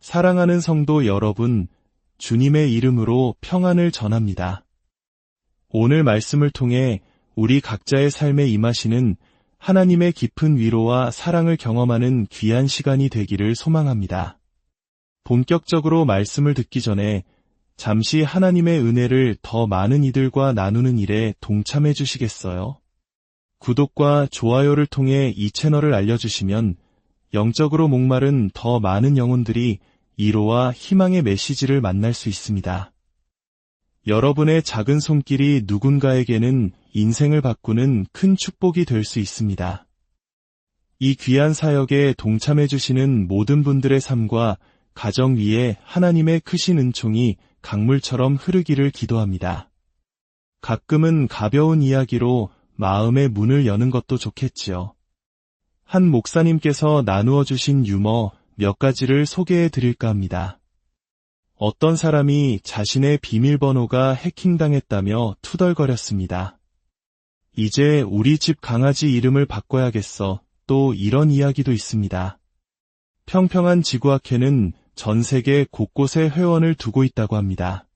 사랑하는 성도 여러분, 주님의 이름으로 평안을 전합니다. 오늘 말씀을 통해 우리 각자의 삶에 임하시는 하나님의 깊은 위로와 사랑을 경험하는 귀한 시간이 되기를 소망합니다. 본격적으로 말씀을 듣기 전에 잠시 하나님의 은혜를 더 많은 이들과 나누는 일에 동참해 주시겠어요? 구독과 좋아요를 통해 이 채널을 알려주시면 영적으로 목마른 더 많은 영혼들이 위로와 희망의 메시지를 만날 수 있습니다. 여러분의 작은 손길이 누군가에게는 인생을 바꾸는 큰 축복이 될 수 있습니다. 이 귀한 사역에 동참해 주시는 모든 분들의 삶과 가정 위에 하나님의 크신 은총이 강물처럼 흐르기를 기도합니다. 가끔은 가벼운 이야기로 마음의 문을 여는 것도 좋겠지요. 한 목사님께서 나누어 주신 유머 몇 가지를 소개해 드릴까 합니다. 어떤 사람이 자신의 비밀번호가 해킹당했다며 투덜거렸습니다. 이제 우리 집 강아지 이름을 바꿔야겠어. 또 이런 이야기도 있습니다. 평평한 지구학회는 전 세계 곳곳에 회원을 두고 있다고 합니다.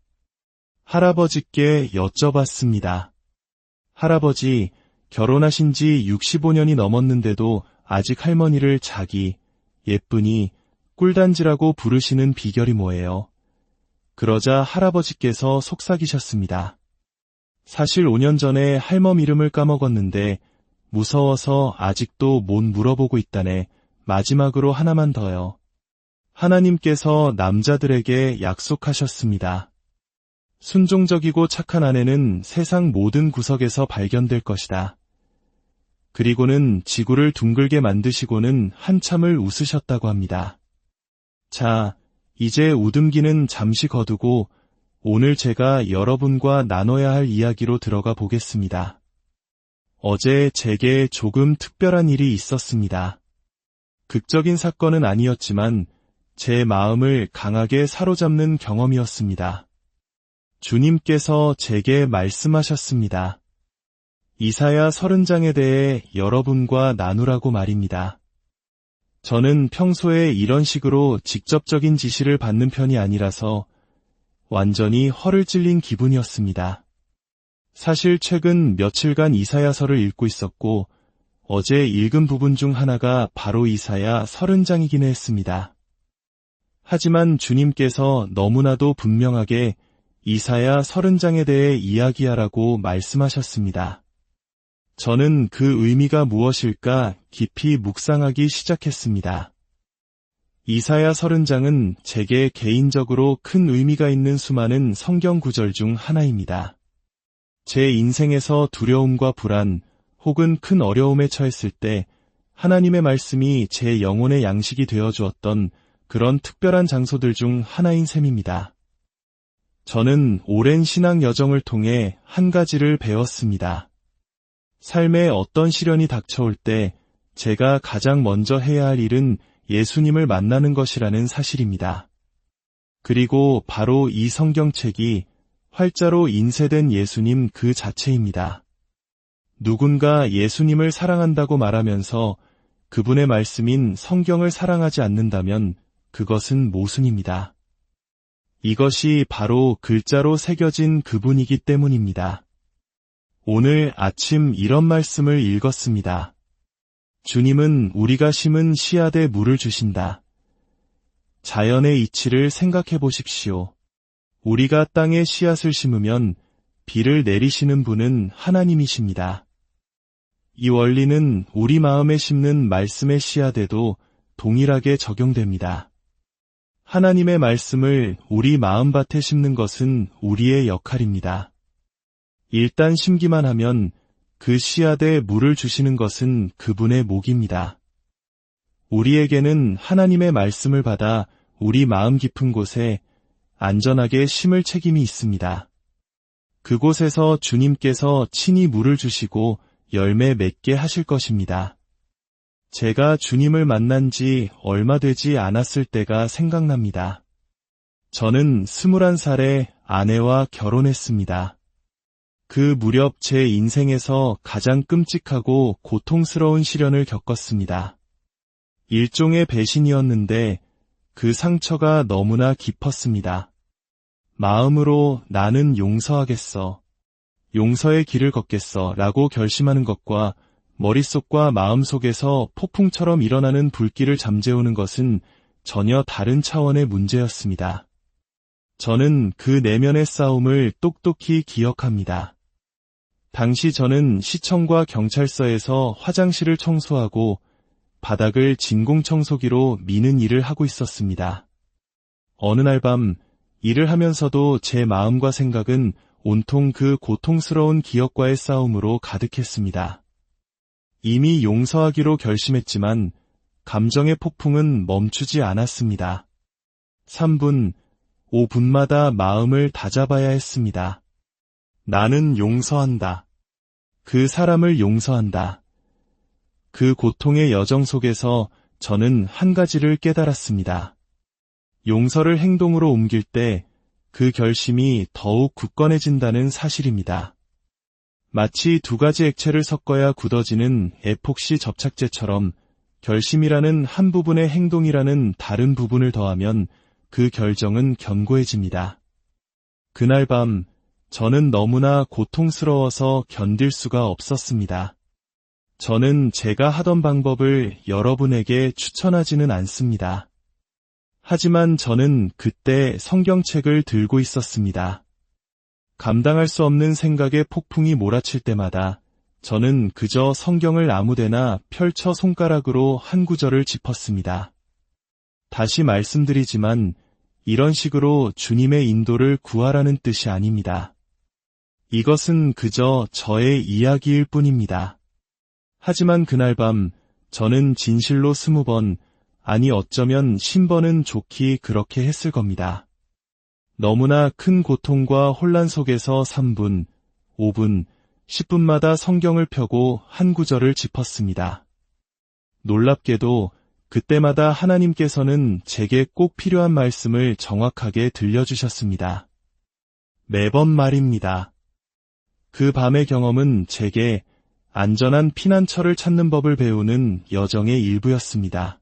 할아버지께 여쭤봤습니다. 할아버지, 결혼하신 지 65년이 넘었는데도 아직 할머니를 자기, 예쁘니, 꿀단지라고 부르시는 비결이 뭐예요? 그러자 할아버지께서 속삭이셨습니다. 사실 5년 전에 할멈 이름을 까먹었는데 무서워서 아직도 못 물어보고 있다네. 마지막으로 하나만 더요. 하나님께서 남자들에게 약속하셨습니다. 순종적이고 착한 아내는 세상 모든 구석에서 발견될 것이다. 그리고는 지구를 둥글게 만드시고는 한참을 웃으셨다고 합니다. 자, 이제 웃음기는 잠시 거두고 오늘 제가 여러분과 나눠야 할 이야기로 들어가 보겠습니다. 어제 제게 조금 특별한 일이 있었습니다. 극적인 사건은 아니었지만 제 마음을 강하게 사로잡는 경험이었습니다. 주님께서 제게 말씀하셨습니다. 이사야 30장에 대해 여러분과 나누라고 말입니다. 저는 평소에 이런 식으로 직접적인 지시를 받는 편이 아니라서 완전히 허를 찔린 기분이었습니다. 사실 최근 며칠간 이사야서를 읽고 있었고 어제 읽은 부분 중 하나가 바로 이사야 30장이긴 했습니다. 하지만 주님께서 너무나도 분명하게 이사야 30장에 대해 이야기하라고 말씀하셨습니다. 저는 그 의미가 무엇일까 깊이 묵상하기 시작했습니다. 이사야 30장은 제게 개인적으로 큰 의미가 있는 수많은 성경 구절 중 하나입니다. 제 인생에서 두려움과 불안 혹은 큰 어려움에 처했을 때 하나님의 말씀이 제 영혼의 양식이 되어 주었던 그런 특별한 장소들 중 하나인 셈입니다. 저는 오랜 신앙 여정을 통해 한 가지를 배웠습니다. 삶에 어떤 시련이 닥쳐올 때 제가 가장 먼저 해야 할 일은 예수님을 만나는 것이라는 사실입니다. 그리고 바로 이 성경책이 활자로 인쇄된 예수님 그 자체입니다. 누군가 예수님을 사랑한다고 말하면서 그분의 말씀인 성경을 사랑하지 않는다면 그것은 모순입니다. 이것이 바로 글자로 새겨진 그분이기 때문입니다. 오늘 아침 이런 말씀을 읽었습니다. 주님은 우리가 심은 씨앗에 물을 주신다. 자연의 이치를 생각해 보십시오. 우리가 땅에 씨앗을 심으면 비를 내리시는 분은 하나님이십니다. 이 원리는 우리 마음에 심는 말씀의 씨앗에도 동일하게 적용됩니다. 하나님의 말씀을 우리 마음밭에 심는 것은 우리의 역할입니다. 일단 심기만 하면 그 씨앗에 물을 주시는 것은 그분의 몫입니다. 우리에게는 하나님의 말씀을 받아 우리 마음 깊은 곳에 안전하게 심을 책임이 있습니다. 그곳에서 주님께서 친히 물을 주시고 열매 맺게 하실 것입니다. 제가 주님을 만난 지 얼마 되지 않았을 때가 생각납니다. 저는 21살에 아내와 결혼했습니다. 그 무렵 제 인생에서 가장 끔찍하고 고통스러운 시련을 겪었습니다. 일종의 배신이었는데 그 상처가 너무나 깊었습니다. 마음으로 나는 용서하겠어. 용서의 길을 걷겠어 라고 결심하는 것과 머릿속과 마음속에서 폭풍처럼 일어나는 불길을 잠재우는 것은 전혀 다른 차원의 문제였습니다. 저는 그 내면의 싸움을 똑똑히 기억합니다. 당시 저는 시청과 경찰서에서 화장실을 청소하고 바닥을 진공청소기로 미는 일을 하고 있었습니다. 어느 날 밤 일을 하면서도 제 마음과 생각은 온통 그 고통스러운 기억과의 싸움으로 가득했습니다. 이미 용서하기로 결심했지만 감정의 폭풍은 멈추지 않았습니다. 3분, 5분마다 마음을 다잡아야 했습니다. 나는 용서한다. 그 사람을 용서한다. 그 고통의 여정 속에서 저는 한 가지를 깨달았습니다. 용서를 행동으로 옮길 때 그 결심이 더욱 굳건해진다는 사실입니다. 마치 두 가지 액체를 섞어야 굳어지는 에폭시 접착제처럼 결심이라는 한 부분의 행동이라는 다른 부분을 더하면 그 결정은 견고해집니다. 그날 밤 저는 너무나 고통스러워서 견딜 수가 없었습니다. 저는 제가 하던 방법을 여러분에게 추천하지는 않습니다. 하지만 저는 그때 성경책을 들고 있었습니다. 감당할 수 없는 생각의 폭풍이 몰아칠 때마다 저는 그저 성경을 아무데나 펼쳐 손가락으로 한 구절을 짚었습니다. 다시 말씀드리지만 이런 식으로 주님의 인도를 구하라는 뜻이 아닙니다. 이것은 그저 저의 이야기일 뿐입니다. 하지만 그날 밤 저는 진실로 20번, 아니 어쩌면 50번은 좋게 그렇게 했을 겁니다. 너무나 큰 고통과 혼란 속에서 3분, 5분, 10분마다 성경을 펴고 한 구절을 짚었습니다. 놀랍게도 그때마다 하나님께서는 제게 꼭 필요한 말씀을 정확하게 들려주셨습니다. 매번 말입니다. 그 밤의 경험은 제게 안전한 피난처를 찾는 법을 배우는 여정의 일부였습니다.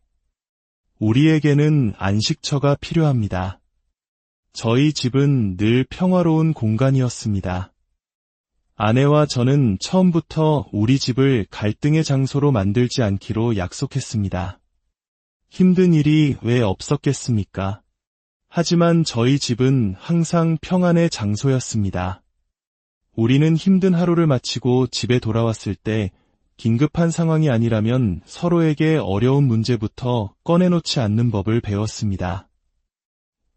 우리에게는 안식처가 필요합니다. 저희 집은 늘 평화로운 공간이었습니다. 아내와 저는 처음부터 우리 집을 갈등의 장소로 만들지 않기로 약속했습니다. 힘든 일이 왜 없었겠습니까? 하지만 저희 집은 항상 평안의 장소였습니다. 우리는 힘든 하루를 마치고 집에 돌아왔을 때 긴급한 상황이 아니라면 서로에게 어려운 문제부터 꺼내놓지 않는 법을 배웠습니다.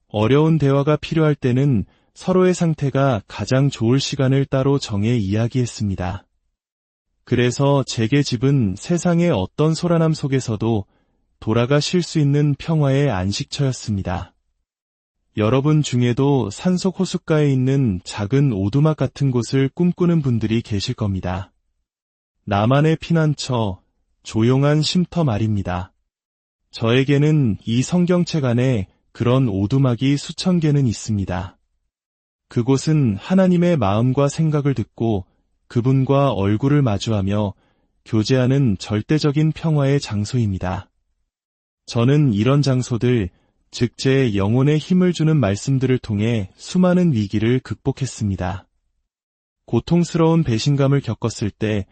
어려운 대화가 필요할 때는 서로의 상태가 가장 좋을 시간을 따로 정해 이야기했습니다. 그래서 제게 집은 세상의 어떤 소란함 속에서도 돌아가 쉴 수 있는 평화의 안식처였습니다. 여러분 중에도 산속 호숫가에 있는 작은 오두막 같은 곳을 꿈꾸는 분들이 계실 겁니다. 나만의 피난처, 조용한 쉼터 말입니다. 저에게는 이 성경책 안에 그런 오두막이 수천 개는 있습니다. 그곳은 하나님의 마음과 생각을 듣고 그분과 얼굴을 마주하며 교제하는 절대적인 평화의 장소입니다. 저는 이런 장소들, 즉 제 영혼에 힘을 주는 말씀들을 통해 수많은 위기를 극복했습니다. 고통스러운 배신감을 겪었을 때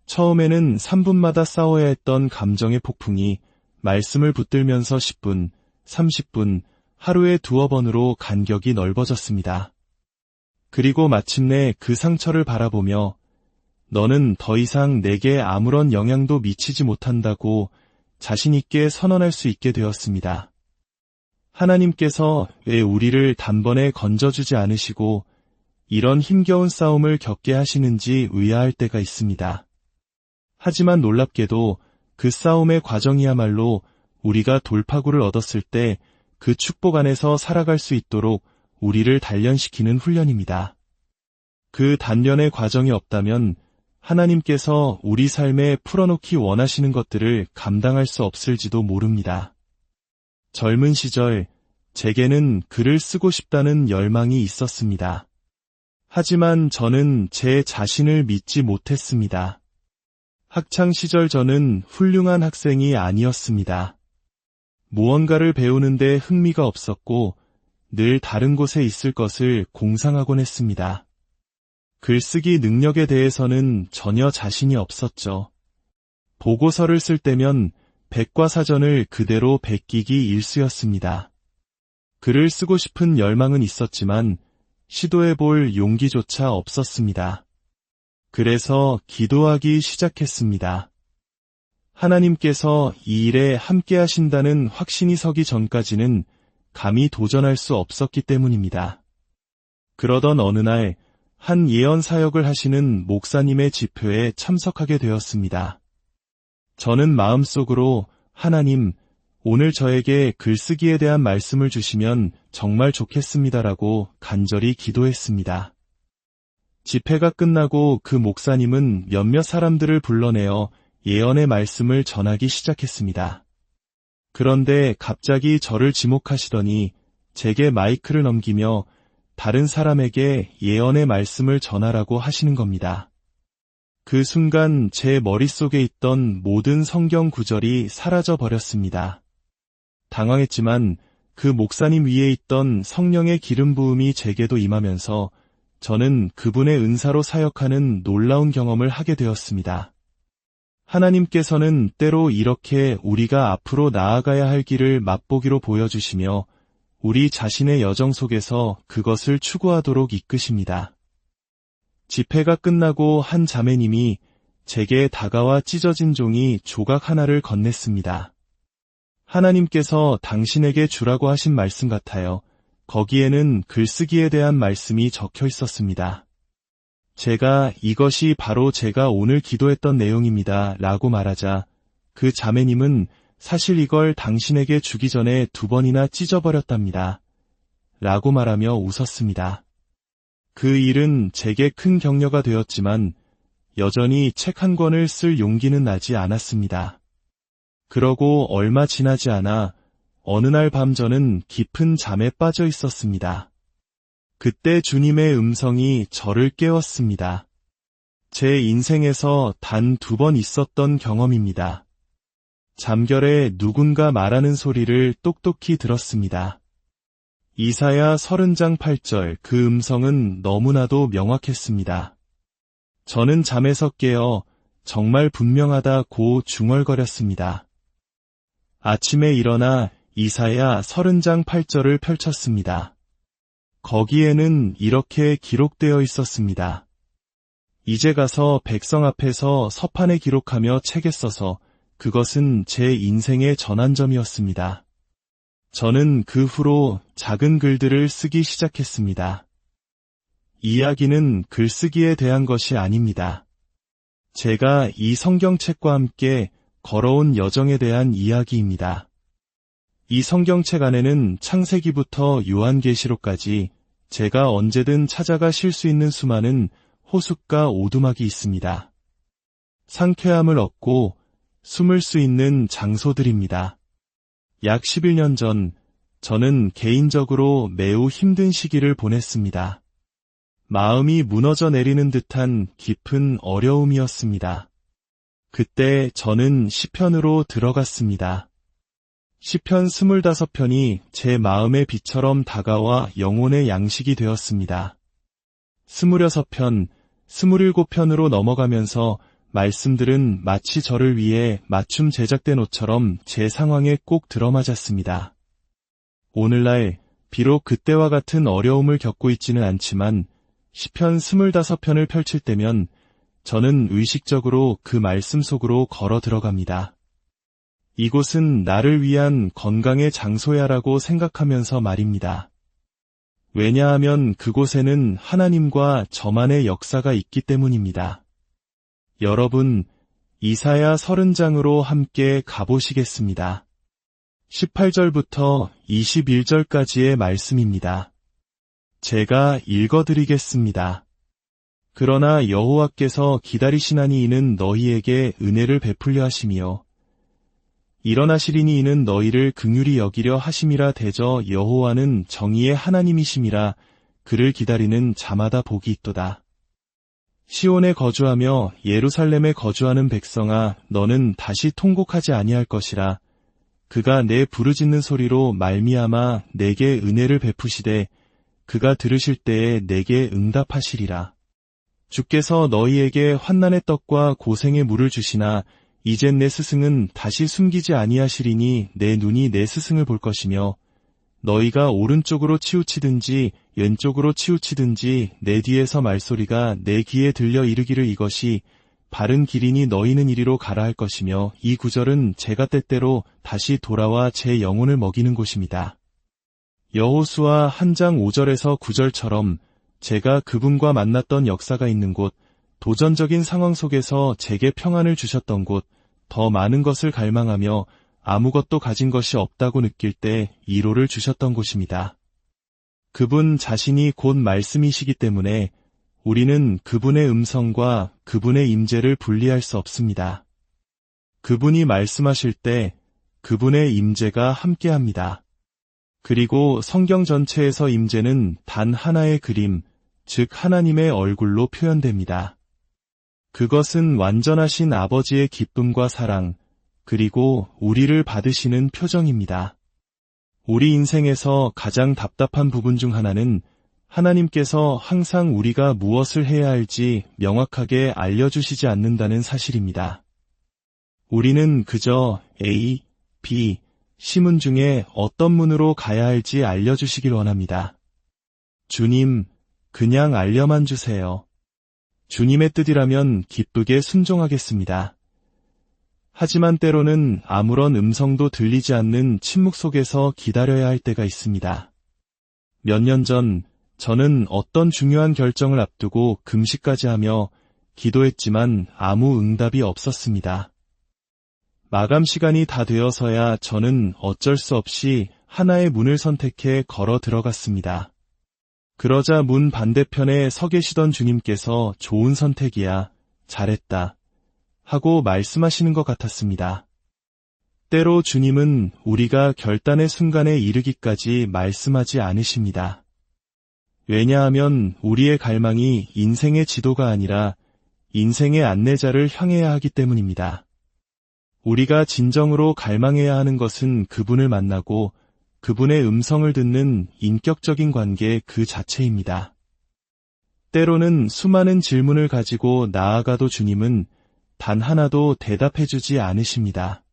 처음에는 3분마다 싸워야 했던 감정의 폭풍이 말씀을 붙들면서 10분, 30분, 하루에 두어 번으로 간격이 넓어졌습니다. 그리고 마침내 그 상처를 바라보며 너는 더 이상 내게 아무런 영향도 미치지 못한다고 자신 있게 선언할 수 있게 되었습니다. 하나님께서 왜 우리를 단번에 건져주지 않으시고 이런 힘겨운 싸움을 겪게 하시는지 의아할 때가 있습니다. 하지만 놀랍게도 그 싸움의 과정이야말로 우리가 돌파구를 얻었을 때 그 축복 안에서 살아갈 수 있도록 우리를 단련시키는 훈련입니다. 그 단련의 과정이 없다면 하나님께서 우리 삶에 풀어놓기 원하시는 것들을 감당할 수 없을지도 모릅니다. 젊은 시절 제게는 글을 쓰고 싶다는 열망이 있었습니다. 하지만 저는 제 자신을 믿지 못했습니다. 학창 시절 저는 훌륭한 학생이 아니었습니다. 무언가를 배우는데 흥미가 없었고 늘 다른 곳에 있을 것을 공상하곤 했습니다. 글쓰기 능력에 대해서는 전혀 자신이 없었죠. 보고서를 쓸 때면 백과사전을 그대로 베끼기 일쑤였습니다. 글을 쓰고 싶은 열망은 있었지만 시도해볼 용기조차 없었습니다. 그래서 기도하기 시작했습니다. 하나님께서 이 일에 함께 하신다는 확신이 서기 전까지는 감히 도전할 수 없었기 때문입니다. 그러던 어느 날 한 예언 사역을 하시는 목사님의 집회에 참석하게 되었습니다. 저는 마음속으로 하나님, 오늘 저에게 글쓰기에 대한 말씀을 주시면 정말 좋겠습니다라고 간절히 기도했습니다. 집회가 끝나고 그 목사님은 몇몇 사람들을 불러내어 예언의 말씀을 전하기 시작했습니다. 그런데 갑자기 저를 지목하시더니 제게 마이크를 넘기며 다른 사람에게 예언의 말씀을 전하라고 하시는 겁니다. 그 순간 제 머릿속에 있던 모든 성경 구절이 사라져 버렸습니다. 당황했지만 그 목사님 위에 있던 성령의 기름 부음이 제게도 임하면서 저는 그분의 은사로 사역하는 놀라운 경험을 하게 되었습니다. 하나님께서는 때로 이렇게 우리가 앞으로 나아가야 할 길을 맛보기로 보여주시며 우리 자신의 여정 속에서 그것을 추구하도록 이끄십니다. 집회가 끝나고 한 자매님이 제게 다가와 찢어진 종이 조각 하나를 건넸습니다. 하나님께서 당신에게 주라고 하신 말씀 같아요. 거기에는 글쓰기에 대한 말씀이 적혀 있었습니다. 제가 이것이 바로 제가 오늘 기도했던 내용입니다. 라고 말하자 그 자매님은 사실 이걸 당신에게 주기 전에 2번이나 찢어버렸답니다. 라고 말하며 웃었습니다. 그 일은 제게 큰 격려가 되었지만 여전히 책 한 권을 쓸 용기는 나지 않았습니다. 그러고 얼마 지나지 않아 어느 날 밤 저는 깊은 잠에 빠져 있었습니다. 그때 주님의 음성이 저를 깨웠습니다. 제 인생에서 단 2번 있었던 경험입니다. 잠결에 누군가 말하는 소리를 똑똑히 들었습니다. 이사야 30장 8절 그 음성은 너무나도 명확했습니다. 저는 잠에서 깨어 정말 분명하다고 중얼거렸습니다. 아침에 일어나 이사야 30장 8절을 펼쳤습니다. 거기에는 이렇게 기록되어 있었습니다. 이제 가서 백성 앞에서 서판에 기록하며 책에 써서 그것은 제 인생의 전환점이었습니다. 저는 그 후로 작은 글들을 쓰기 시작했습니다. 이야기는 글쓰기에 대한 것이 아닙니다. 제가 이 성경책과 함께 걸어온 여정에 대한 이야기입니다. 이 성경책 안에는 창세기부터 요한계시록까지 제가 언제든 찾아가 쉴 수 있는 수많은 호숫가 오두막이 있습니다. 상쾌함을 얻고 숨을 수 있는 장소들입니다. 약 11년 전 저는 개인적으로 매우 힘든 시기를 보냈습니다. 마음이 무너져 내리는 듯한 깊은 어려움이었습니다. 그때 저는 시편으로 들어갔습니다. 시편 25편이 제 마음의 빛처럼 다가와 영혼의 양식이 되었습니다. 26편, 27편으로 넘어가면서 말씀들은 마치 저를 위해 맞춤 제작된 옷처럼 제 상황에 꼭 들어맞았습니다. 오늘날 비록 그때와 같은 어려움을 겪고 있지는 않지만 시편 25편을 펼칠 때면 저는 의식적으로 그 말씀 속으로 걸어 들어갑니다. 이곳은 나를 위한 건강의 장소야라고 생각하면서 말입니다. 왜냐하면 그곳에는 하나님과 저만의 역사가 있기 때문입니다. 여러분, 이사야 30장으로 함께 가보시겠습니다. 18절부터 21절까지의 말씀입니다. 제가 읽어드리겠습니다. 그러나 여호와께서 기다리시나니 이는 너희에게 은혜를 베풀려 하심이요 일어나시리니 이는 너희를 긍휼히 여기려 하심이라. 대저 여호와는 정의의 하나님이심이라. 그를 기다리는 자마다 복이 있도다. 시온에 거주하며 예루살렘에 거주하는 백성아, 너는 다시 통곡하지 아니할 것이라. 그가 내 부르짖는 소리로 말미암아 내게 은혜를 베푸시되 그가 들으실 때에 내게 응답하시리라. 주께서 너희에게 환난의 떡과 고생의 물을 주시나 이젠 내 스승은 다시 숨기지 아니하시리니 내 눈이 내 스승을 볼 것이며 너희가 오른쪽으로 치우치든지 왼쪽으로 치우치든지 내 뒤에서 말소리가 내 귀에 들려 이르기를 이것이 바른 길이니 너희는 이리로 가라 할 것이며 이 구절은 제가 때때로 다시 돌아와 제 영혼을 먹이는 곳입니다. 여호수아 한 장 5절에서 9절처럼 제가 그분과 만났던 역사가 있는 곳, 도전적인 상황 속에서 제게 평안을 주셨던 곳, 더 많은 것을 갈망하며 아무것도 가진 것이 없다고 느낄 때 위로를 주셨던 곳입니다. 그분 자신이 곧 말씀이시기 때문에 우리는 그분의 음성과 그분의 임재를 분리할 수 없습니다. 그분이 말씀하실 때 그분의 임재가 함께합니다. 그리고 성경 전체에서 임재는 단 하나의 그림, 즉 하나님의 얼굴로 표현됩니다. 그것은 완전하신 아버지의 기쁨과 사랑, 그리고 우리를 받으시는 표정입니다. 우리 인생에서 가장 답답한 부분 중 하나는 하나님께서 항상 우리가 무엇을 해야 할지 명확하게 알려주시지 않는다는 사실입니다. 우리는 그저 A, B, C문 중에 어떤 문으로 가야 할지 알려주시길 원합니다. 주님, 그냥 알려만 주세요. 주님의 뜻이라면 기쁘게 순종하겠습니다. 하지만 때로는 아무런 음성도 들리지 않는 침묵 속에서 기다려야 할 때가 있습니다. 몇 년 전 저는 어떤 중요한 결정을 앞두고 금식까지 하며 기도했지만 아무 응답이 없었습니다. 마감 시간이 다 되어서야 저는 어쩔 수 없이 하나의 문을 선택해 걸어 들어갔습니다. 그러자 문 반대편에 서 계시던 주님께서 좋은 선택이야, 잘했다 하고 말씀하시는 것 같았습니다. 때로 주님은 우리가 결단의 순간에 이르기까지 말씀하지 않으십니다. 왜냐하면 우리의 갈망이 인생의 지도가 아니라 인생의 안내자를 향해야 하기 때문입니다. 우리가 진정으로 갈망해야 하는 것은 그분을 만나고 그분의 음성을 듣는 인격적인 관계 그 자체입니다. 때로는 수많은 질문을 가지고 나아가도 주님은 단 하나도 대답해주지 않으십니다.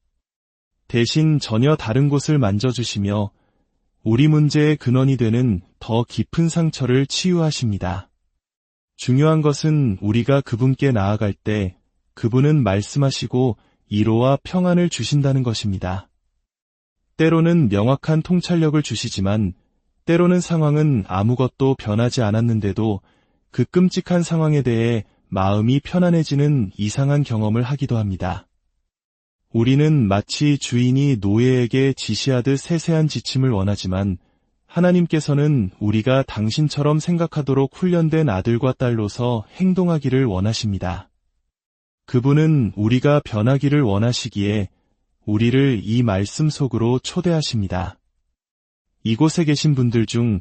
대신 전혀 다른 곳을 만져주시며 우리 문제의 근원이 되는 더 깊은 상처를 치유하십니다. 중요한 것은 우리가 그분께 나아갈 때 그분은 말씀하시고 위로와 평안을 주신다는 것입니다. 때로는 명확한 통찰력을 주시지만 때로는 상황은 아무것도 변하지 않았는데도 그 끔찍한 상황에 대해 마음이 편안해지는 이상한 경험을 하기도 합니다. 우리는 마치 주인이 노예에게 지시하듯 세세한 지침을 원하지만 하나님께서는 우리가 당신처럼 생각하도록 훈련된 아들과 딸로서 행동하기를 원하십니다. 그분은 우리가 변하기를 원하시기에 우리를 이 말씀 속으로 초대하십니다. 이곳에 계신 분들 중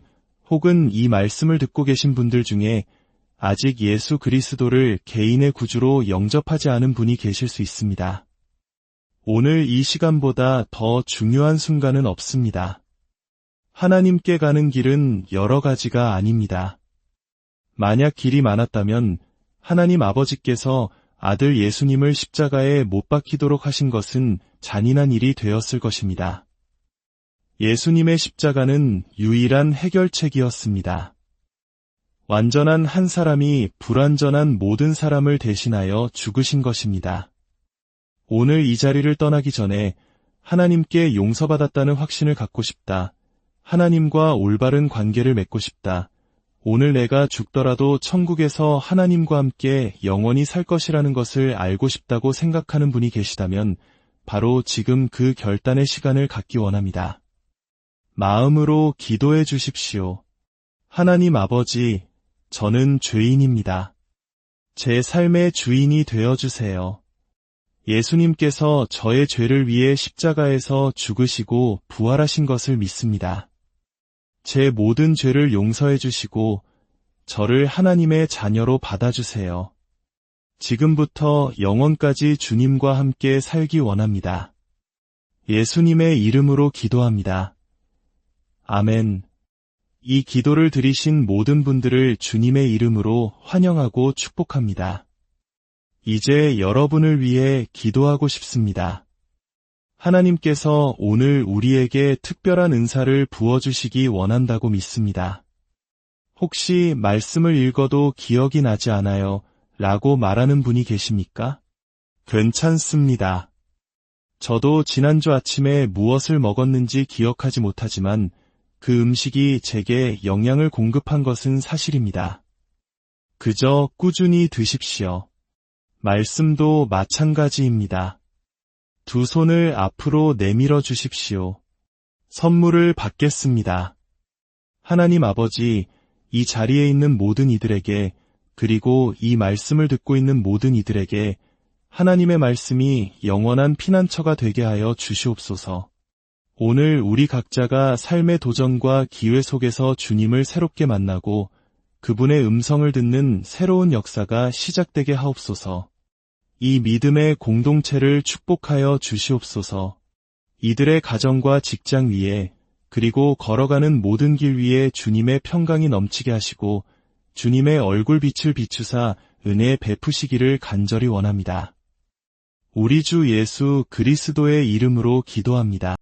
혹은 이 말씀을 듣고 계신 분들 중에 아직 예수 그리스도를 개인의 구주로 영접하지 않은 분이 계실 수 있습니다. 오늘 이 시간보다 더 중요한 순간은 없습니다. 하나님께 가는 길은 여러 가지가 아닙니다. 만약 길이 많았다면 하나님 아버지께서 아들 예수님을 십자가에 못 박히도록 하신 것은 잔인한 일이 되었을 것입니다. 예수님의 십자가는 유일한 해결책이었습니다. 완전한 한 사람이 불완전한 모든 사람을 대신하여 죽으신 것입니다. 오늘 이 자리를 떠나기 전에 하나님께 용서받았다는 확신을 갖고 싶다. 하나님과 올바른 관계를 맺고 싶다. 오늘 내가 죽더라도 천국에서 하나님과 함께 영원히 살 것이라는 것을 알고 싶다고 생각하는 분이 계시다면 바로 지금 그 결단의 시간을 갖기 원합니다. 마음으로 기도해 주십시오. 하나님 아버지, 저는 죄인입니다. 제 삶의 주인이 되어주세요. 예수님께서 저의 죄를 위해 십자가에서 죽으시고 부활하신 것을 믿습니다. 제 모든 죄를 용서해 주시고 저를 하나님의 자녀로 받아주세요. 지금부터 영원까지 주님과 함께 살기 원합니다. 예수님의 이름으로 기도합니다. 아멘. 이 기도를 들으신 모든 분들을 주님의 이름으로 환영하고 축복합니다. 이제 여러분을 위해 기도하고 싶습니다. 하나님께서 오늘 우리에게 특별한 은사를 부어주시기 원한다고 믿습니다. 혹시 말씀을 읽어도 기억이 나지 않아요 라고 말하는 분이 계십니까? 괜찮습니다. 저도 지난주 아침에 무엇을 먹었는지 기억하지 못하지만 그 음식이 제게 영양을 공급한 것은 사실입니다. 그저 꾸준히 드십시오. 말씀도 마찬가지입니다. 두 손을 앞으로 내밀어 주십시오. 선물을 받겠습니다. 하나님 아버지, 이 자리에 있는 모든 이들에게, 그리고 이 말씀을 듣고 있는 모든 이들에게 하나님의 말씀이 영원한 피난처가 되게 하여 주시옵소서. 오늘 우리 각자가 삶의 도전과 기회 속에서 주님을 새롭게 만나고 그분의 음성을 듣는 새로운 역사가 시작되게 하옵소서. 이 믿음의 공동체를 축복하여 주시옵소서. 이들의 가정과 직장 위에 그리고 걸어가는 모든 길 위에 주님의 평강이 넘치게 하시고 주님의 얼굴빛을 비추사 은혜 베푸시기를 간절히 원합니다. 우리 주 예수 그리스도의 이름으로 기도합니다.